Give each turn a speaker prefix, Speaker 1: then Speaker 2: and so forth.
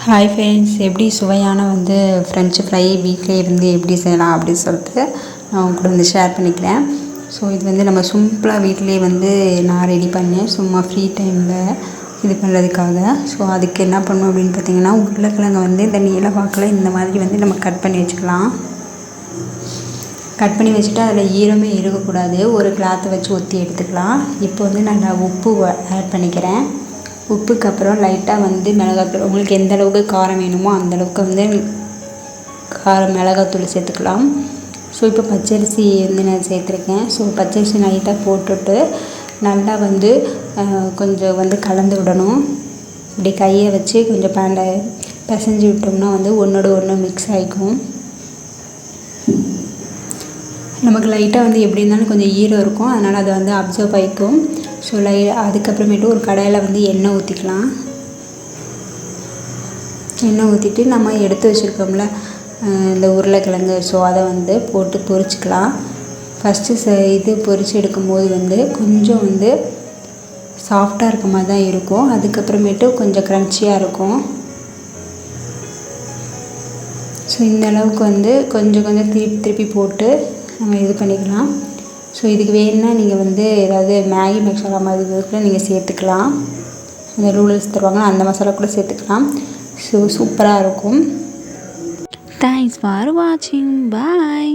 Speaker 1: Hi friends, எப்படி சுவையான French fry வீட்டிலே எப்படி செய்யலாம் அப்படின்னு சொல்லிட்டு நான் உங்க கூட ஷேர் பண்ணிக்கிறேன். ஸோ இது நம்ம சிம்பிளாக வீட்டிலே நான் ரெடி பண்ணேன், சும்மா ஃப்ரீ டைமில் இது பண்ணுறதுக்காக. ஸோ அதுக்கு என்ன பண்ணணும் அப்படின்னு பார்த்தீங்கன்னா, உருளைக்கிழங்கை இந்த நீல வாக்கில் இந்த மாதிரி நம்ம கட் பண்ணி வச்சுக்கலாம். கட் பண்ணி வச்சுட்டு அதில் ஈரமே இருக்கக்கூடாது, ஒரு கிளாத்தை வச்சு ஒத்தி எடுத்துக்கலாம். இப்போ நான் உப்பு ஆட் பண்ணிக்கிறேன். உப்புக்கு அப்புறம் லைட்டாக மிளகாத்தூள், உங்களுக்கு எந்த அளவுக்கு காரம் வேணுமோ அந்தளவுக்கு மிளகாத்தூள் சேர்த்துக்கலாம். ஸோ இப்போ பச்சரிசி நான் சேர்த்துருக்கேன். ஸோ பச்சரிசி லைட்டாக போட்டுட்டு நல்லா கொஞ்சம் கலந்து விடணும். இப்படி கையை வச்சு கொஞ்சம் பிசைஞ்சு விட்டோம்னா ஒன்றோட ஒன்று மிக்ஸ் ஆகிக்கும். நமக்கு லைட்டாக எப்படி இருந்தாலும் கொஞ்சம் ஈரம் இருக்கும், அதனால் அதை அப்சர்வ் ஆகிக்கும். ஸோ அதுக்கப்புறமேட்டு ஒரு கடாயில் எண்ணெய் ஊற்றிக்கலாம். எண்ணெய் ஊற்றிட்டு நம்ம எடுத்து வச்சுருக்கோம்ல இந்த உருளைக்கிழங்கு, ஸோ அதை போட்டு பொரிச்சிக்கலாம். ஃபஸ்ட்டு இது பொரித்து எடுக்கும்போது கொஞ்சம் சாஃப்டாக இருக்க மாதிரி தான் இருக்கும். அதுக்கப்புறமேட்டு கொஞ்சம் க்ரன்ச்சியாக இருக்கும். ஸோ இந்த அளவுக்கு கொஞ்சம் கொஞ்சம் திருப்பி போட்டு நம்ம இது பண்ணிக்கலாம். ஸோ இதுக்கு வேணும்னா நீங்கள் ஏதாவது மேகி மசாலா மாதிரி கூட நீங்கள் சேர்த்துக்கலாம். இந்த நூடுல்ஸ் தருவாங்க, அந்த மசாலா கூட சேர்த்துக்கலாம். ஸோ சூப்பராக இருக்கும்.
Speaker 2: தேங்க்ஸ் ஃபார் வாட்சிங். பாய்.